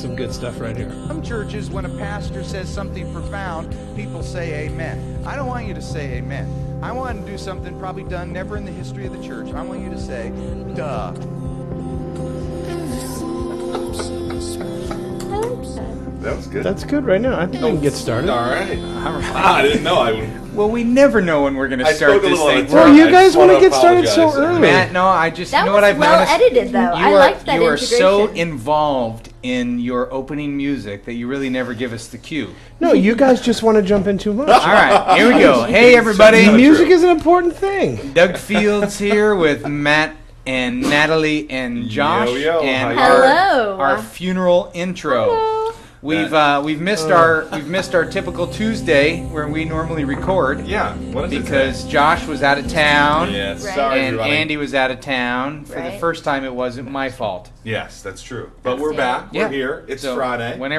some good stuff right here. Some churches, when a pastor says something profound, people say amen. I don't want you to say amen. I want to do something probably done never in the history of the church. I want you to say, duh. That was good. That's good right now. I think we can get started. All right. I didn't know I would. Well, we never know when we're going to start this thing. Well, you guys want to get started so early. Matt, no, I just, that you know what I've noticed? That was well edited, though. I liked that You are integration. so involved in your opening music that you really never give us the cue. No, you guys just want to jump in too much. All right, here we go. Hey, everybody. Music is an important thing. Doug Fields here with Matt and Natalie and Josh. Yo, and Hello. our funeral intro. Hello. We've missed our typical Tuesday where we normally record. Yeah. What is because Josh was out of town. Yes. Right. Sorry, And everybody. Andy was out of town. For the Right. first time, it wasn't my fault. Yes, that's true. But we're back. Yeah. We're here. It's So Friday. What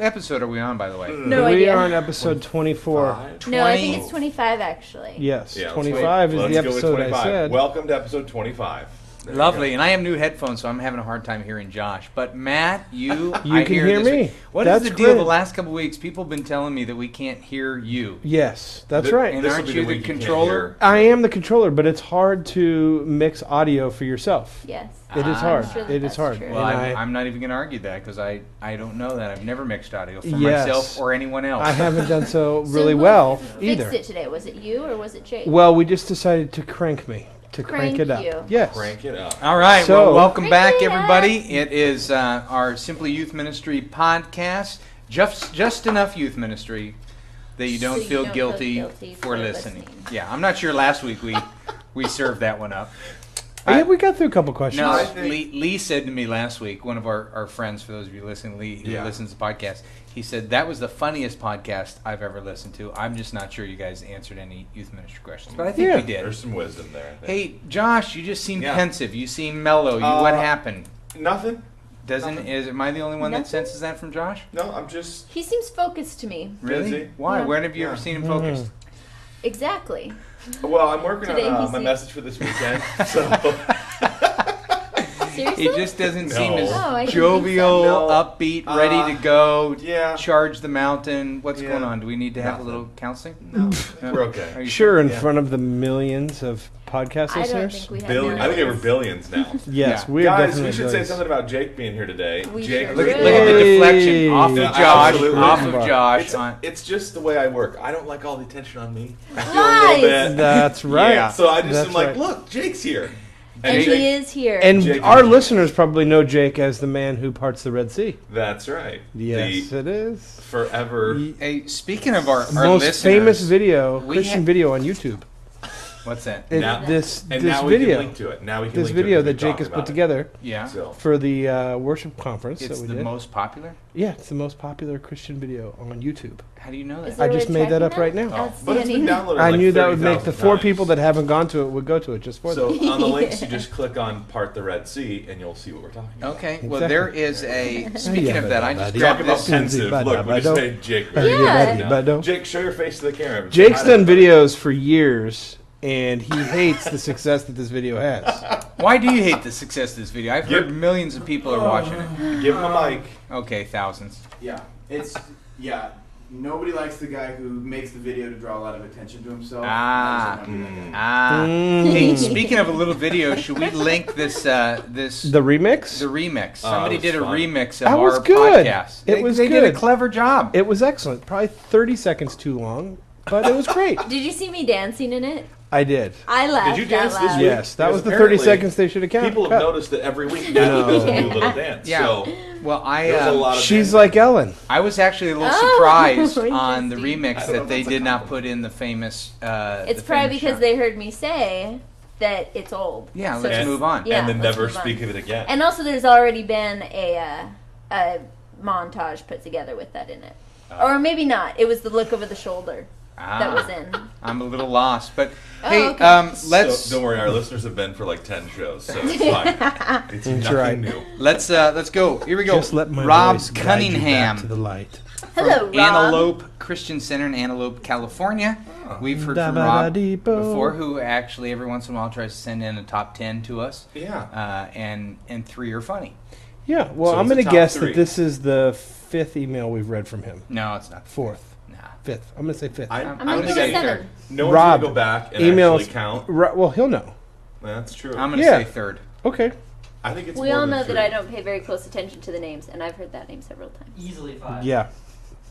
episode are we on, by the way? No we idea. are on episode 24. No, I think it's 25, actually. Yes, Yeah, let's 25 wait. is Let's the go with episode 25. I said. Welcome to episode 25. There you Lovely, go. and I have new headphones, so I'm having a hard time hearing Josh. But Matt, You I can hear hear this me. week. What That's is the deal? great. The last couple of weeks, people have been telling me that we can't hear you. Yes, that's Th- right. And This will aren't be you the the week you can't controller? I am the controller, but it's hard to mix audio for yourself. Yes. It is hard. I'm sure that It is that's hard. true. Well, And I'm not even going to argue that because I don't know that. I've never mixed audio for Yes. myself or anyone else. I haven't done so So really who well fixed either. it today? Was it you or was it Jake? Well, we just decided to crank me. To crank Crank it up. you. Yes. Crank it up. All right, So- well, welcome Crank back, it up. everybody. It is our Simply Youth Ministry podcast. Just enough youth ministry that you don't So you feel don't feel guilty guilty for for listening. listening. Yeah, I'm not sure last week we served that one up. Yeah, we got through a couple questions. No, I think- Lee said to me last week, one of our friends, for those of you listening, Lee, who Yeah. listens to the podcast, he said, that was the funniest podcast I've ever listened to. I'm just not sure you guys answered any youth ministry questions, but I think Yeah. we did. There's some wisdom there. I think. Hey, Josh, you just seem Yeah. pensive. You seem mellow. What happened? Nothing. Am I the only one that Nothing? senses that from Josh? No, I'm just. He seems focused to me. Really? Busy. Why? Yeah. Where have you ever Yeah. seen him focused? Exactly. Well, I'm working Today on he my seems- message for this weekend. So Seriously? He just doesn't seem No. as Oh, I didn't jovial, think so. No. upbeat, ready to go, yeah. charge the mountain. What's Yeah. going on? Do we need to have a Nothing. little counseling? No, No. we're Are okay. you Sure, in Yeah. front of the millions of podcast I don't listeners. think we have Billion. I think we're billions now. Yes, Yeah. we're Guys, definitely we should say billions. something about Jake being here today. We Jake, sure Look at should. the Hey. deflection off of Yeah, Josh, absolutely. off of Josh. It's, it's just the way I work. I don't like all the attention on me. I feel a Lies. little bit. That's right. Yeah. So I just That's am like, right. look, Jake's here. And Jake- he is here. And Jake our is- listeners probably know Jake as the man who parts the Red Sea. That's right. Yes, The it is. forever. Hey, speaking of our Most listeners, famous video, we Christian ha- video on YouTube. What's that? It- Now- this And this now we can video, link to it. Now we can this link to it video 'cause we that Jake talked has put about it. together Yeah, So, for the worship conference it's that we the did. most popular. Yeah, it's the most popular Christian video on YouTube. How do you know Is that? I there a just made that tracking up right now. oh, but it's been Outstanding. downloaded. I like knew that would make 30,000 the 4 times. people that haven't gone to it would go to it just for So that. on the links, you just click on "Part the Red Sea" and you'll see what we're talking about. Okay, well Exactly. there is a. Speaking of that, I just Yeah, Talk grabbed about this. pensive. Look, we just made Jake. Yeah. Jake, show your face to the camera. Jake's done videos for years, and he hates the success that this video has. Why do you hate the success of this video? I've heard Yep. millions of people are watching it. Give him a mic. Okay, thousands. Yeah, nobody likes the guy who makes the video to draw a lot of attention to himself. Ah. I just don't wanna be that guy. Ah. Hey, speaking of a little video, should we link this this The remix? the remix? Oh, Somebody that did a was fun. remix of That was our good. podcast. It was they did a good. clever job. It was excellent. Probably 30 seconds too long, but it was great. Did you see me dancing in it? I did. I laughed. Did you dance out this loud. week? Yes, that was Because the 30 apparently seconds they should have counted. People have noticed that every week Natalie does a new little dance. Yeah. So Well, there was a lot of She's dancing. like Ellen. I was actually a little Oh, surprised on the interesting. remix I don't know that if they that's a did not compliment. put in the famous. It's probably because they heard me say that it's old. Yeah, So- let's And- move on. Yeah, and then let's never move on. speak of it again. And also, there's already been a montage put together with that in it. Or maybe not. It was the look over the shoulder that was in. I'm a little lost, but Oh, hey, okay. let's So, don't worry, our listeners have been for like 10 shows, so it's fine. It's nothing right. new. let's go. Here we go. Just let my Rob voice guide you Cunningham back to the light. Hello, Rob. Antelope Christian Center in Antelope, California. We've heard from Rob Da-ba-da-dee-bo. before, who actually every once in a while tries to send in a top 10 to us, Yeah. and 3 are funny. Yeah, well, So I'm it's a going to top guess three. that this is the 5th email we've read from him. No, it's not. 4th. Nah. 5th. I'm going to say 5th. I I'm don't gonna think go I 7. No one's Rob, gonna go back and emails. actually count. Well, he'll know. That's true. I'm going to Yeah. say 3rd. Okay. I think it's We more all than know 3. that I don't pay very close attention to the names, and I've heard that name several times. Easily 5. Yeah.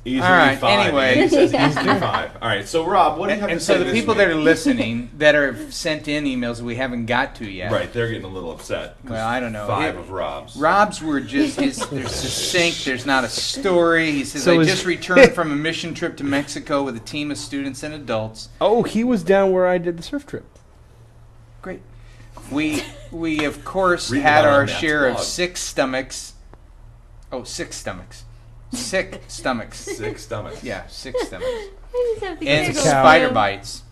Easily All right, 5. anyway. He says Yeah. easily 5. All right, so Rob, what do you have And to so say the this people week? that are listening that are sent in emails that we haven't got to yet. Right, they're getting a little upset. 'cause Well, I don't know. 5 He- of Rob's. Rob's were just they're succinct. There's not a story. He says, So I is- just returned from a mission trip to Mexico with a team of students and adults. Oh, he was down where I did the surf trip. Great. We of course Read had about it our on Matt's share of blog. sick stomachs. Oh, sick stomachs. Sick stomachs. 6 stomachs. Yeah, sick stomachs. I just have to And giggle. cow. spider bites.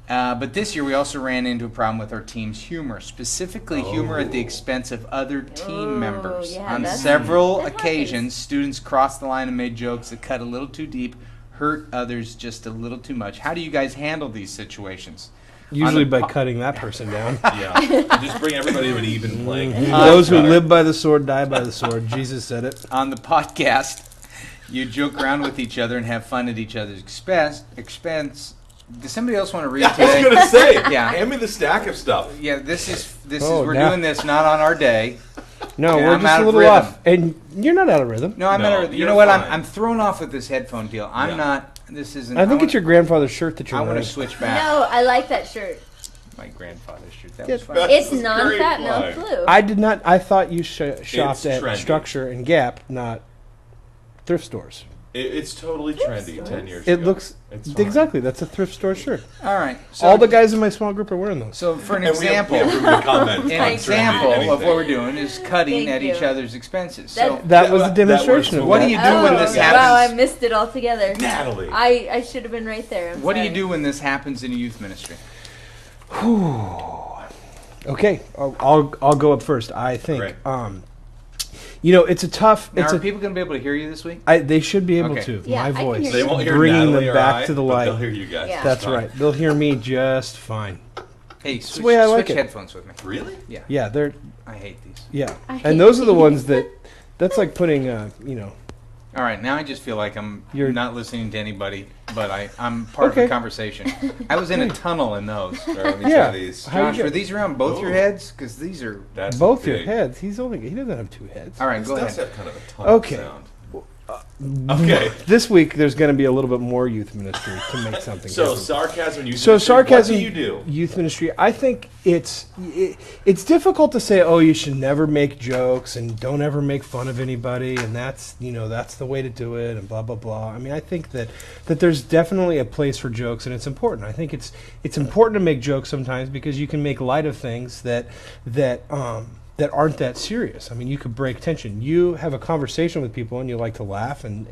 But this year we also ran into a problem with our team's humor, specifically humor at the expense of other team Oh, members. yeah, On that's- several that occasions, happens. students crossed the line and made jokes that cut a little too deep, hurt others just a little too much. How do you guys handle these situations? Usually the by po- cutting that person down. Yeah. Just bring everybody to an even playing. Those who live by the sword die by the sword. Jesus said it. On the podcast, you joke around with each other and have fun at each other's expense. Does somebody else want to read I was today? gonna say, Yeah. hand me the stack of stuff. Yeah, this is Oh, we're now- doing this not on our day. No, Yeah, we're I'm just out a of little rhythm. off. And you're not out of rhythm. No, I'm No, not. You you're know what? fine. I'm thrown off with this headphone deal. I'm Yeah. not. This isn't. I think want- it's your grandfather's shirt that you're I want wearing. to switch back. No, I like that shirt. My grandfather's shirt. That Yeah. was fun. That's It's a great non-fat milk line. blue. I did not. I thought you shopped at trendy. Structure and Gap, not thrift stores. It's totally trendy 10 years It ago. looks It's fine. exactly. That's a thrift store shirt. All right. So, All the guys in my small group are wearing those. So for an And we have example, room to comment on an trendy example of anything. what we're doing is cutting Thank at each you. other's expenses. That- So That was a that demonstration works of What that. do you do when this Wow, I happens? missed it altogether. Natalie. I should have been right there. I'm What do you sorry. do when this happens in a youth ministry? Okay, I'll go up first. I think. Great. It's a tough. Now, It's are a. people going to be able to hear you this week? They should be able Okay. to. Yeah, I My can voice. hear They won't hear bringing Natalie them or back I, to the but light. they'll hear you guys. Yeah. That's Fine. right. They'll hear me just fine. Hey, the switch, way I like switch it. headphones with me. Really? Yeah. Yeah, they're I hate these. yeah, I hate and those are the these. ones that. That's like putting All right, now I just feel like I'm You're- not listening to anybody, but I'm part of Okay. the conversation. I was in a tunnel in those. All right, let me Yeah. try these. How you Josh, get- were these around both your Ooh. heads? Because these are. That's both your big. heads. He doesn't have two heads. All right, This go does ahead. have kind of a tunnel Okay. sound. Okay. This week there's going to be a little bit more youth ministry to make something. So different. sarcasm. Youth So ministry, sarcasm, What do you do? youth ministry. I think it's difficult to say. Oh, you should never make jokes and don't ever make fun of anybody, and that's the way to do it, and blah blah blah. I mean, I think that there's definitely a place for jokes, and it's important. I think it's important to make jokes sometimes because you can make light of things that aren't that serious. I mean, you could break tension. You have a conversation with people and you like to laugh and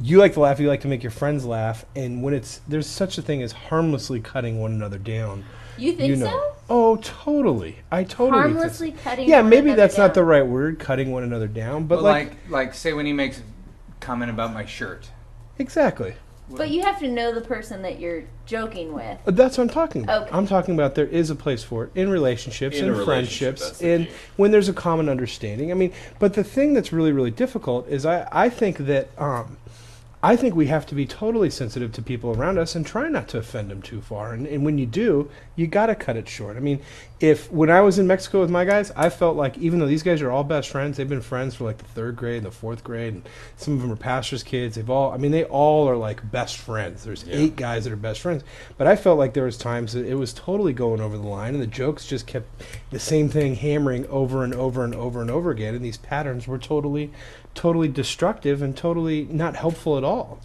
you like to laugh, you like to make your friends laugh, and when there's such a thing as harmlessly cutting one another down. You think so? Oh, totally. I totally think Harmlessly so. cutting. Yeah, one maybe another that's not the down. right word, cutting one another down, but But like, say when he makes a comment about my shirt. exactly. But you have to know the person that you're joking with. That's what I'm talking about. Okay. I'm talking about there is a place for it in relationships, In in a relationship, friendships, that's the in key. when there's a common understanding. I mean, but the thing that's really, really difficult is I think that I think we have to be totally sensitive to people around us and try not to offend them too far. And when you do, you got to cut it short. I mean, when I was in Mexico with my guys, I felt like even though these guys are all best friends, they've been friends for like the 3rd grade and the 4th grade, and some of them are pastors' kids. They all are like best friends. There's 8 guys that are best friends. But I felt like there was times that it was totally going over the line, and the jokes just kept the same thing hammering over and over and over and over again, and these patterns were totally destructive and totally not helpful at all,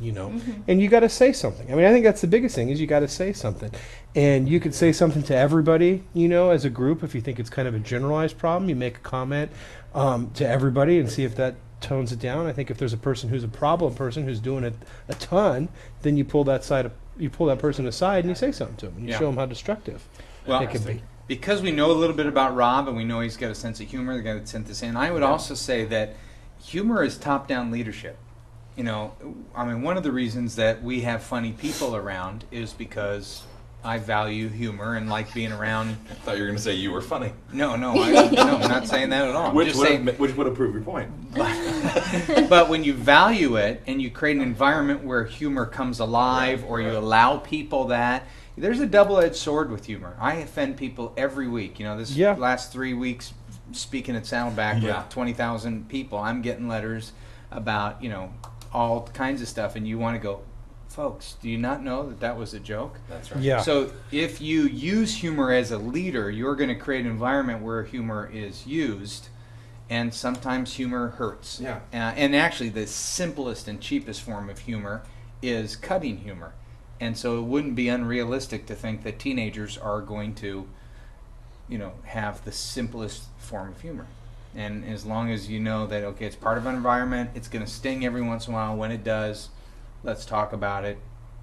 And you got to say something. I mean, I think that's the biggest thing is you got to say something. And you could say something to everybody, as a group. If you think it's kind of a generalized problem, you make a comment to everybody and see if that tones it down. I think if there's a person who's a problem person who's doing it a ton, then you pull that person aside and you say something to them and you show them how destructive Well, it can be. because we know a little bit about Rob and we know he's got a sense of humor, the guy that sent this in, I would also say that humor is top-down leadership. One of the reasons that we have funny people around is because I value humor and like being around. I thought you were going to say you were funny. No, I'm not saying that at all. Which would have proved your point. But when you value it and you create an environment where humor comes alive, or you allow people that, there's a double-edged sword with humor. I offend people every week. This last 3 weeks speaking at Saddleback with 20,000 people, I'm getting letters about, all kinds of stuff, and you want to go, folks, do you not know that was a joke? That's right. Yeah. So if you use humor as a leader, you're going to create an environment where humor is used, and sometimes humor hurts. Yeah. And actually, the simplest and cheapest form of humor is cutting humor. And so it wouldn't be unrealistic to think that teenagers are going to, have the simplest form of humor. And as long as you know that, okay, it's part of an environment, it's going to sting every once in a while. When it does, let's talk about it.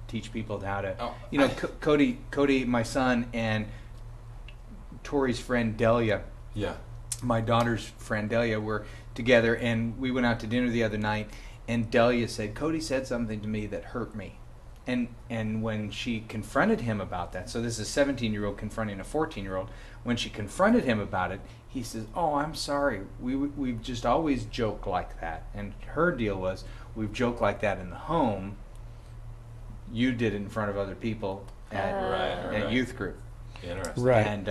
Teach people how to. Cody, my son, and Tori's friend Delia. Yeah. My daughter's friend Delia were together, and we went out to dinner the other night. And Delia said, "Cody said something to me that hurt me." And when she confronted him about that, so this is a 17-year-old confronting a 14-year-old. When she confronted him about it, he says, "Oh, I'm sorry. We've just always joked like that." And her deal was, "We've joked like that in the home. You did it in front of other people at youth group." Interesting. Right. And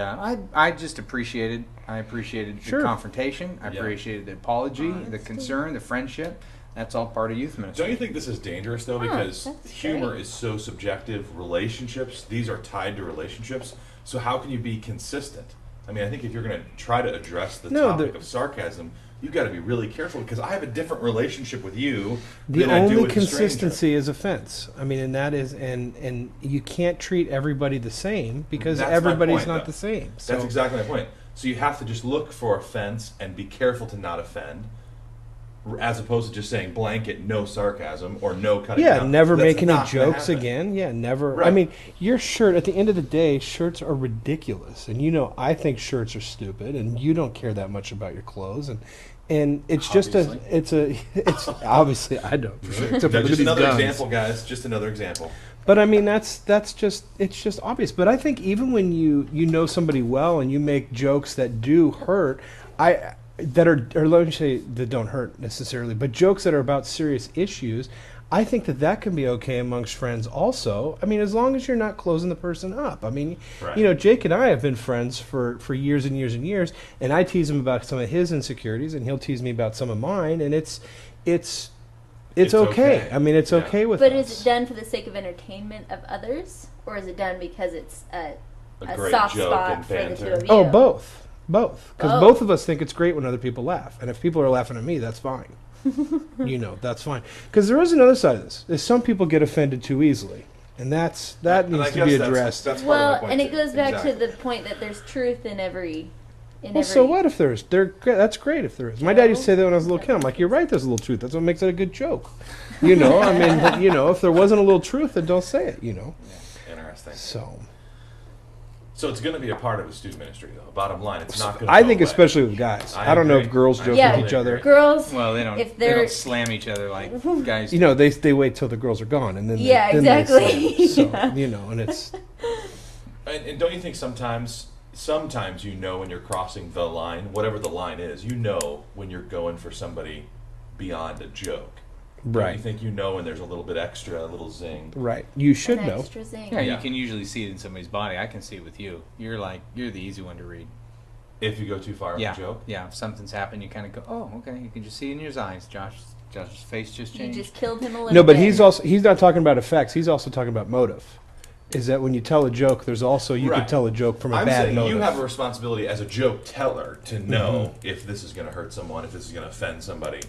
I just appreciated the confrontation. I appreciated the apology, the concern, the friendship. That's all part of youth ministry. Don't you think this is dangerous, though? Because humor is so subjective. Relationships, these are tied to relationships. So how can you be consistent? I mean, I think if you're going to try to address the topic of sarcasm, you've got to be really careful, because I have a different relationship with you than I do with a stranger. The only consistency is offense. I mean, and that is, and you can't treat everybody the same, because everybody's not the same. So. That's exactly my point. So you have to just look for offense and be careful to not offend, as opposed to just saying blanket no sarcasm or no cutting out. Never make any jokes again. Yeah, never. Right. I mean, your shirt, at the end of the day, shirts are ridiculous. And I think shirts are stupid, and you don't care that much about your clothes. And it's Obviously. it's obviously I don't. Just another example, guys. Just another example. But I mean, it's just obvious. But I think even when you know somebody well and you make jokes that do hurt, that let me say that don't hurt necessarily, but jokes that are about serious issues, I think that can be okay amongst friends also. I mean, as long as you're not closing the person up. I mean, Jake and I have been friends for years and years and years, and I tease him about some of his insecurities, and he'll tease me about some of mine, and it's okay. I mean, it's okay with us. But is it done for the sake of entertainment of others, or is it done because it's a great soft joke spot and for the banter. two of you? Oh, both. Because both of us think it's great when other people laugh. And if people are laughing at me, that's fine. That's fine. Because there is another side of this. Is some people get offended too easily. And that needs to be addressed. That's part of my point and it too. goes back to the point that there's truth in every... So what if there's? That's great if there is. My dad used to say that when I was a little kid. I'm like, you're right, there's a little truth. That's what makes it a good joke. I mean, if there wasn't a little truth, then don't say it, Interesting. So it's going to be a part of the student ministry, though. Bottom line, it's not going to I think especially with guys. I don't know if girls joke with each other. Girls, well, they don't slam each other like guys do. They wait till the girls are gone, and then exactly. They slam. So, and it's... And don't you think sometimes when you're crossing the line, whatever the line is, when you're going for somebody beyond a joke. Right. You think when there's a little bit extra, a little zing. Right. You should know. Extra zing. Yeah, you can usually see it in somebody's body. I can see it with you. You're the easy one to read. If you go too far with a joke? Yeah, if something's happened, you kind of go, oh, okay. You can just see it in your eyes. Josh's face just changed. You just killed him a little bit. No, but he's not talking about effects. He's also talking about motive. Is that when you tell a joke, there's also you can tell a joke from a bad motive. You have a responsibility as a joke teller to know if this is going to hurt someone, if this is going to offend somebody.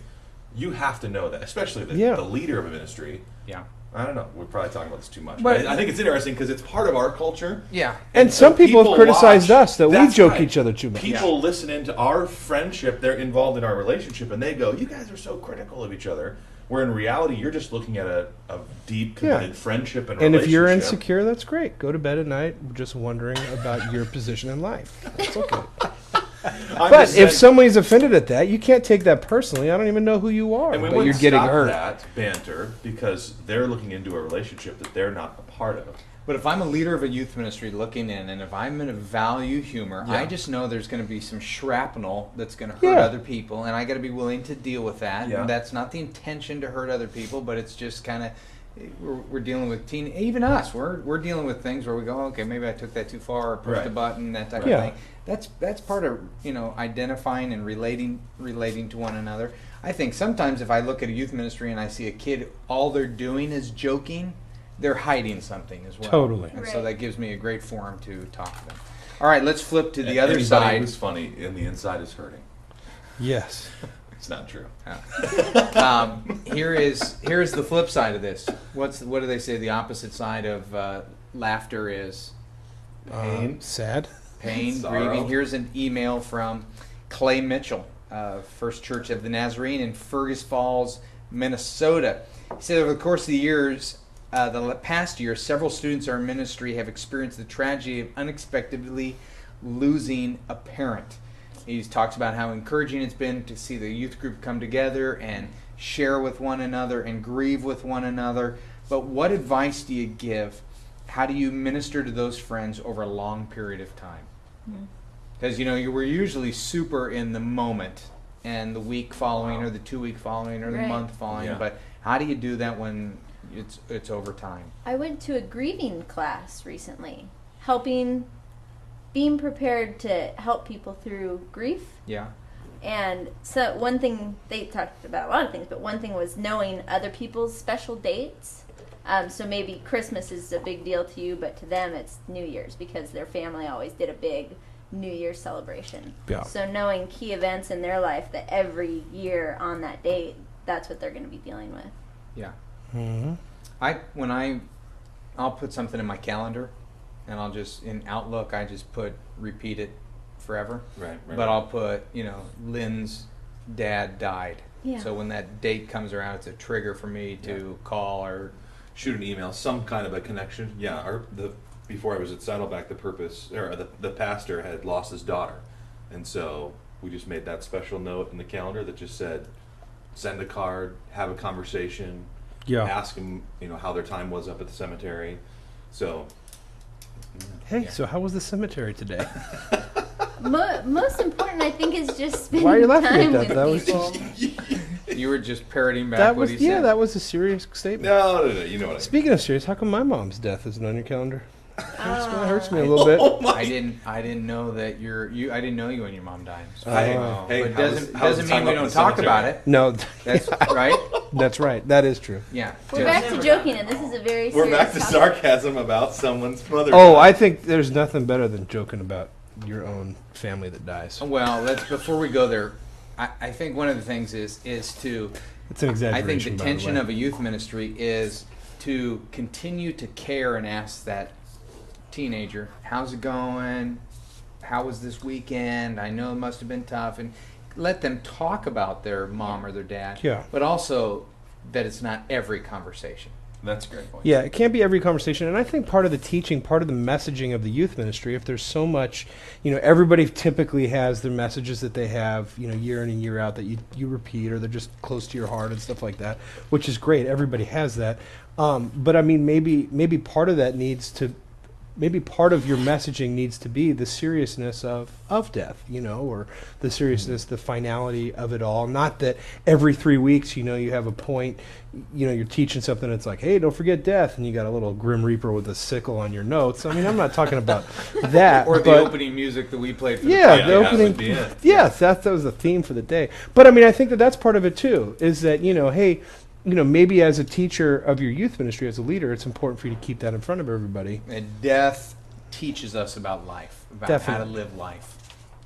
You have to know that, especially the leader of a ministry. Yeah. I don't know. We're probably talking about this too much. But I think it's interesting because it's part of our culture. Yeah. And some people have criticized us that we joke each other too much. People listen into our friendship. They're involved in our relationship, and they go, you guys are so critical of each other. Where in reality, you're just looking at a deep, committed friendship and relationship. And if you're insecure, that's great. Go to bed at night just wondering about your position in life. That's okay. But if somebody's offended at that, you can't take that personally. I don't even know who you are, and we but you're getting stop hurt. That banter because they're looking into a relationship that they're not a part of. But if I'm a leader of a youth ministry looking in, and if I'm going to value humor, I just know there's going to be some shrapnel that's going to hurt other people, and I got to be willing to deal with that. Yeah. That's not the intention to hurt other people, but it's just kind of we're dealing with even us. We're dealing with things where we go, okay, maybe I took that too far, or pushed a button, that type of thing. That's part of identifying and relating to one another. I think sometimes if I look at a youth ministry and I see a kid, all they're doing is joking, they're hiding something as well. Totally. And so that gives me a great forum to talk to them. All right, let's flip to the other side. Anybody who's funny and the inside is hurting. Yes. It's not true. Here is the flip side of this. What do they say? The opposite side of laughter is pain. Sad. Pain, grieving. Here's an email from Clay Mitchell, First Church of the Nazarene in Fergus Falls, Minnesota. He said over the course of the years, the past year, several students in our ministry have experienced the tragedy of unexpectedly losing a parent. He talks about how encouraging it's been to see the youth group come together and share with one another and grieve with one another. But what advice do you give? How do you minister to those friends over a long period of time? Because, you were usually super in the moment and the week following or the 2 week following or the month following. Yeah. But how do you do that when it's over time? I went to a grieving class recently, being prepared to help people through grief. Yeah. And so one thing, they talked about a lot of things, but one thing was knowing other people's special dates. So maybe Christmas is a big deal to you, but to them it's New Year's because their family always did a big New Year's celebration. Yeah. So knowing key events in their life that every year on that date, that's what they're going to be dealing with. Yeah. Mm-hmm. I'll put something in my calendar, and I'll just, in Outlook, I just repeat it forever. Right. But I'll put, Lynn's dad died. Yeah. So when that date comes around, it's a trigger for me to call or shoot an email, some kind of a connection. Yeah, before I was at Saddleback, the pastor had lost his daughter, and so we just made that special note in the calendar that just said, send a card, have a conversation, ask them, how their time was up at the cemetery. So, so how was the cemetery today? Most important, I think, is just spending Why are you laughing time at that? with That people. You were just parroting back what he said. Yeah, that was a serious statement. No, you know what I mean. Speaking of serious, how come my mom's death isn't on your calendar? It hurts me a little bit. I didn't know that I didn't know you when your mom died. So but it doesn't mean we don't talk about it. No, that's right. That's right. That is true. Yeah. We're back to joking, and this is a very serious We're back to topic. sarcasm about someone's mother. Oh, I think there's nothing better than joking about your own family that dies. Well, before we go there, I think one of the things is to. It's an exaggeration. I think the tension of a youth ministry is to continue to care and ask that teenager, how's it going? How was this weekend? I know it must have been tough. And let them talk about their mom or their dad. Yeah. But also that it's not every conversation. That's a great point. Yeah, it can't be every conversation. And I think part of the teaching, part of the messaging of the youth ministry, if there's so much, everybody typically has their messages that they have, year in and year out that you repeat, or they're just close to your heart and stuff like that, which is great. Everybody has that. But I mean, maybe part of that maybe part of your messaging needs to be the seriousness of death, or the seriousness, the finality of it all. Not that every 3 weeks, you have a point, you're teaching something, it's like, hey, don't forget death, and you got a little Grim Reaper with a sickle on your notes. I mean, I'm not talking about that. Or the opening music that we played for the the opening. Yes, that was the theme for the day. But I mean, I think that's part of it too, is that, hey, maybe as a teacher of your youth ministry, as a leader, it's important for you to keep that in front of everybody. And death teaches us about life, about how to live life,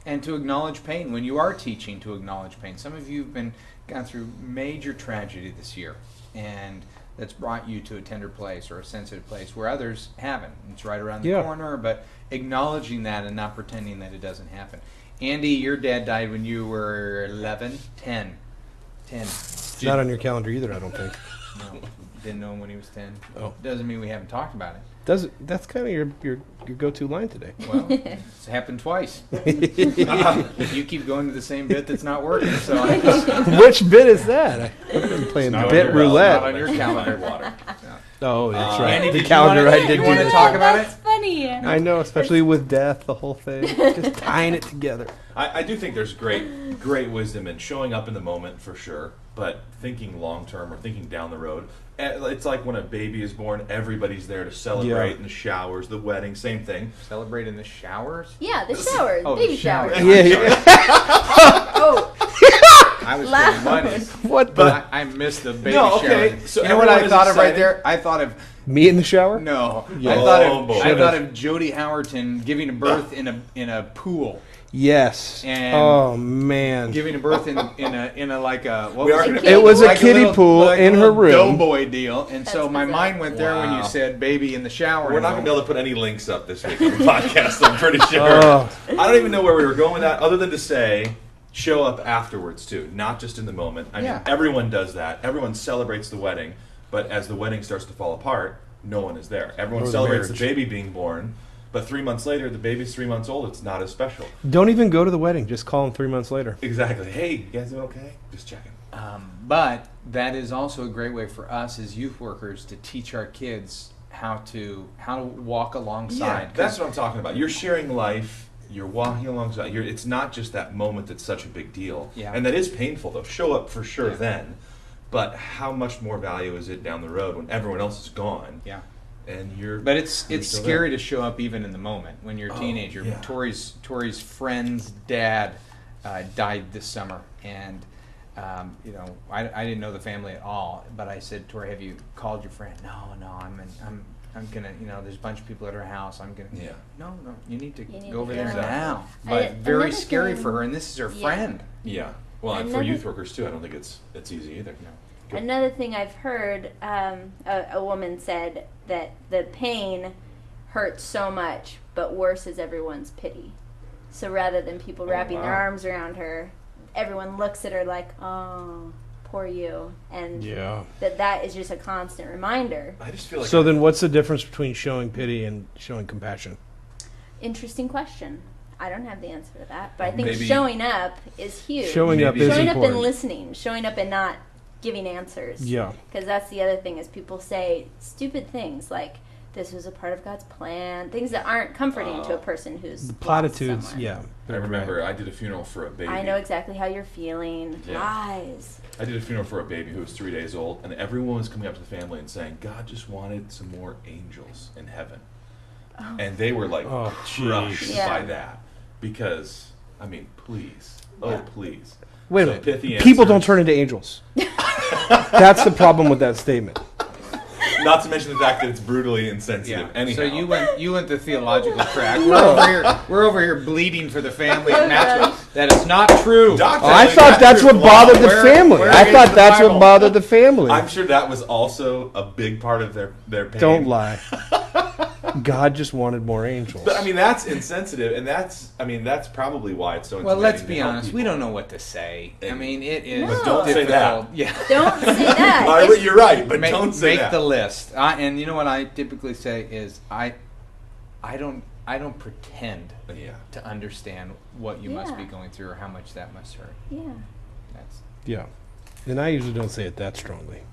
and to acknowledge pain. When you are teaching, to acknowledge pain. Some of you have gone through major tragedy this year, and that's brought you to a tender place or a sensitive place where others haven't. It's right around the corner, but acknowledging that and not pretending that it doesn't happen. Andy, your dad died when you were 11, 10. It's not on your calendar either, I don't think. No, didn't know him when he was 10. Oh. Doesn't mean we haven't talked about it. That's kind of your go-to line today. Well, it's happened twice. You keep going to the same bit that's not working. So which bit is that? I've been playing bit roulette. Not on your calendar. Water. Oh, that's right. Andy, The did calendar you I wanna, did you do want to this. talk about it? That's funny. I know, especially with death, the whole thing. Just tying it together. I do think there's great wisdom in showing up in the moment for sure, but thinking long term or thinking down the road. It's like when a baby is born, everybody's there to celebrate in the showers, the wedding, same thing. Celebrate in the showers? Yeah, the showers, Oh, baby the showers. showers. Yeah. Oh, I was Loud. getting money. What But- I missed the baby No, shower. okay, so you know what I everyone is thought of right excited. there? I thought of Me in the shower? no. Yeah. Oh, boy. I thought of Jody Howerton giving a birth in a pool, Yes. And- oh man. giving a birth in a like a what We was are it? gonna- It was a Like kiddie little- pool like a in her little room. Doughboy deal, and so That's my bizarre. mind went there when you Wow. said baby in the shower. We're not going to be able to put any links up this week on the podcast, I'm pretty sure. Oh. I don't even know where we were going with that, other than to say, show up afterwards, too, not just in the moment. I Yeah. mean, everyone does that. Everyone celebrates the wedding, but as the wedding starts to fall apart, no one is there. Everyone Or the celebrates the marriage. baby being born, but 3 months later, the baby's 3 months old. It's not as special. Don't even go to the wedding. Just call them 3 months later. Exactly. Hey, you guys doing okay? Just checking. But that is also a great way for us as youth workers to teach our kids how to walk alongside. Yeah, that's what I'm talking about. You're sharing life. You're walking alongside. It's not just that moment that's such a big deal. Yeah. And that is painful, though. Show up for sure Yeah. then. But how much more value is it down the road when everyone else is gone? Yeah. And you're. But it's you're still scary there. to show up even in the moment when you're a Oh, teenager. yeah. Tori's friend's dad died this summer, and I didn't know the family at all. But I said, Tori, have you called your friend? No, I'm gonna. There's a bunch of people at her house. I'm gonna. Yeah. No, you need to You need go over to there go. now. I- But very another scary thing- for her, and this is her Yeah. friend. Yeah. Well, and for Another- youth workers, too, I don't think it's easy either. Go. Another thing I've heard, a woman said that the pain hurts so much, but worse is everyone's pity. So rather than people wrapping their wow. arms around her, everyone looks at her like, oh, poor you. And Yeah. that is just a constant reminder. I just feel like. So then what's the difference between showing pity and showing compassion? Interesting question. I don't have the answer to that, but I think Maybe- showing up is huge. Showing up Maybe- is Showing up important. and listening, showing up and not giving answers. Yeah. Because that's the other thing is people say stupid things like this was a part of God's plan, things that aren't comforting to a person who's The lost platitudes, someone. yeah. I remember I did a funeral for a baby. I know exactly how you're feeling. Yeah. Lies. I did a funeral for a baby who was 3 days old, and everyone was coming up to the family and saying, God just wanted some more angels in heaven. And they were like Oh, crushed jeez. Yeah. by that. Because, I mean, please. Oh, please. Wait a So minute. pithy People don't answers. turn into angels. That's the problem with that statement. Not to mention the fact that it's brutally insensitive. Anyhow. So you went the theological track. We're over here bleeding for the family, and that is not true. Doctor, Oh, I thought that's what bothered the family. where I is thought the that's what Bible? bothered the family. I'm sure that was also a big part of their pain. Don't lie. God just wanted more angels. But I mean, that's insensitive, and that's probably why it's so. Well, let's intimidating be to help honest. people. We don't know what to say. I mean, it is But don't say difficult. that. Yeah. Don't say that. All right, If- you're right, but make, don't say make that. the list. And you know what I typically say is I don't pretend Yeah. to understand what you must be Yeah. going through or how much that must hurt. yeah. That's yeah. And I usually don't say it that strongly.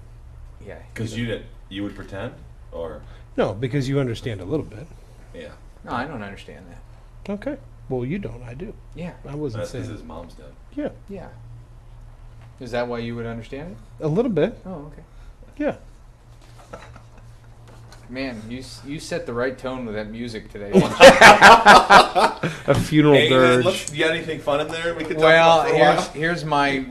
yeah. Because you would pretend, or No, because you understand a little bit. yeah, No, I don't understand that. Okay. Well, you don't. I do. Yeah. I wasn't that's because saying. his mom's dead. Yeah. Yeah. Is that why you would understand it? A little bit. Oh, okay. Yeah. Man, you set the right tone with that music today. A funeral Hey, man, dirge. you got anything fun in there? We could talk Well, about for a while? here's my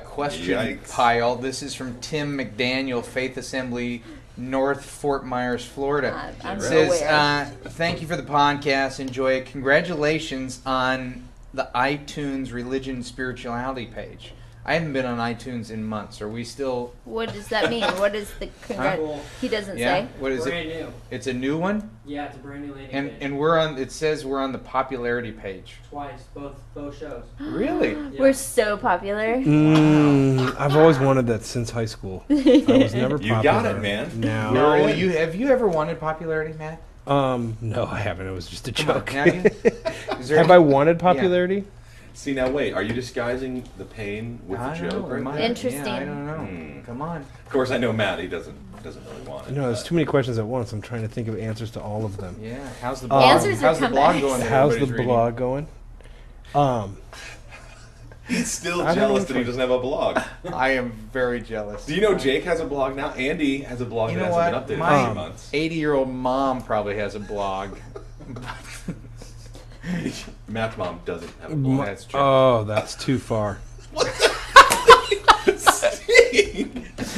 question Yikes. pile. This is from Tim McDaniel, Faith Assembly, North Fort Myers, Florida. I'm It so says, aware. thank you for the podcast. Enjoy it. Congratulations on the iTunes Religion and Spirituality page. I haven't been on iTunes in months. Are we still? What does that mean? What is the He doesn't Yeah. say. What is Brand it? new. It's a new one, Yeah, it's a brand new landing and page. and we're on. It says we're on the popularity page. Twice, both shows. Really? Yeah. We're so popular. I've always wanted that since high school. I was never popular. You got it, man. No. No. Have you ever wanted popularity, Matt? No, I haven't. It was just a Come on, joke. have you? Is there Have any- I wanted popularity? See, now wait, are you disguising the pain with the joke right now? Interesting. Yeah, I don't know. Come on. Of course, I know Matt, he doesn't really want it. No, there's too many questions at once. I'm trying to think of answers to all of them. Yeah. How's the blog? Answers How's are the blog comebacks. going? that How's the everybody's blog going? He's still I don't jealous know. that he doesn't have a blog. reading? I am very jealous. Do you know Jake has a blog now? Andy has a blog You that know hasn't been updated what? in a few months. 80-year-old mom probably has a blog. Matt's mom doesn't have a blog. That's true. Oh, that's too far.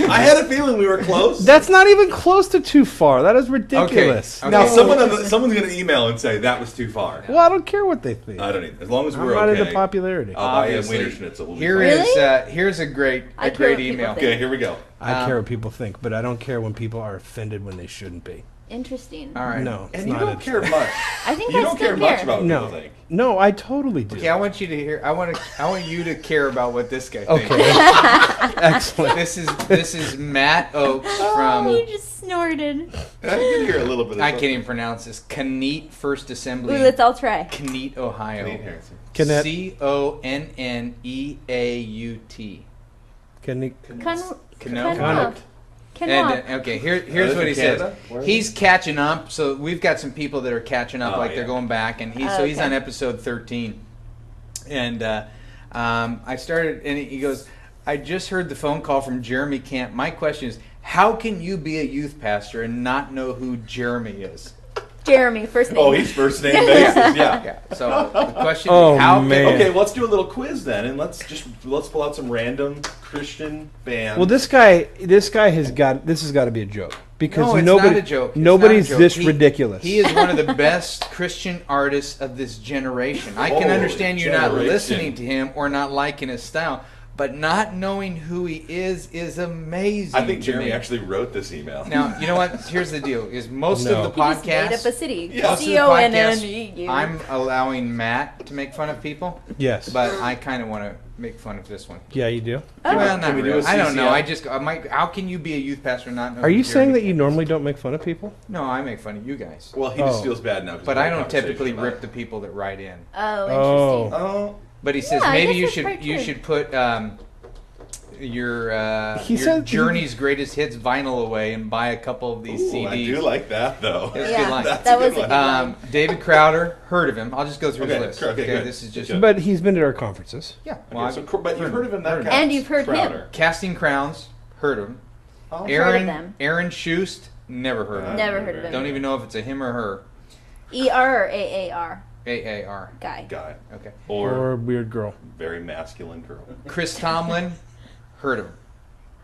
I had a feeling we were close. That's not even close to too far. That is ridiculous. Okay. Now someone's going to email and say that was too far. Well, I don't care what they think. I don't either. As long as I'm we're not okay. into popularity. I'll buy you a Obviously. Wiener Schnitzel. We'll be Here fine. is here's a great I care what people email. think. Okay, here we go. I care what people think, but I don't care when people are offended when they shouldn't be. Interesting. All right. No, it's And you not don't care much. I think You that's don't care good much care. about what No, people think. no, I totally do. Okay, I want you to hear. I want you to care about what this guy thinks. Okay, excellent. This is Matt Oakes Oh, from. you just snorted. I can hear a little bit of I can't even pronounce this. Kneat First Assembly. Ooh, let's all try. Kneat, Ohio. Connect- CONNEAUT. Cannot. And okay, here's what he says. He's catching up, so we've got some people that are catching up, they're going back, and he's on episode 13. And I started, and he goes, I just heard the phone call from Jeremy Camp. My question is, how can you be a youth pastor and not know who Jeremy is? Jeremy, first name. Oh, he's first name basis. Yeah. Yeah. So the question Oh, is, how man. can Okay, let's do a little quiz then, and let's pull out some random Christian bands. Well, this guy has got to be a joke because No, it's nobody, not a joke. It's nobody's not a joke. this ridiculous. He is one of the best Christian artists of this generation. I can Holy understand you not generation. listening to him or not liking his style, but not knowing who he is amazing. I think to Jeremy me. actually wrote this email. Now, you know what? Here's the deal: is most No. of the He just made up a podcasts, city. Yeah. most of the CONNEU. podcasts, I'm allowing Matt to make fun of people, yes, but I kind of want to make fun of this one. yeah, you do. Oh. Well, not Can we do really. a I don't know. CCM? How can you be a youth pastor and not know? Are who you Jeremy saying that you Camp is? normally don't make fun of people? No, I make fun of you guys. Well, he just Oh. feels bad now. 'cause But we I had a don't conversation typically about rip it. the people that write in. Oh, Oh. interesting. Oh, But he says Yeah, I maybe guess you that's should probably you true. should put your He said- Journey's Greatest Hits vinyl away and buy a couple of these ooh, CDs. I do like that though. It's a Yeah, good line. That's that a good was a one. good line. David Crowder, heard of him. I'll just go through Okay, the list. okay, good. This is just Good. But he's been to our conferences. yeah. Okay, so, but you've heard of him, that Heard of counts. And you've heard him. Crowder. Casting Crowns, heard of him. Oh. Heard of Aaron them. Aaron Schust, never heard of him. Never heard of him. Don't even know if it's a him or her. ER or AAR AAR. guy. Guy. Okay. Or weird girl. Very masculine girl. Chris Tomlin, heard of him.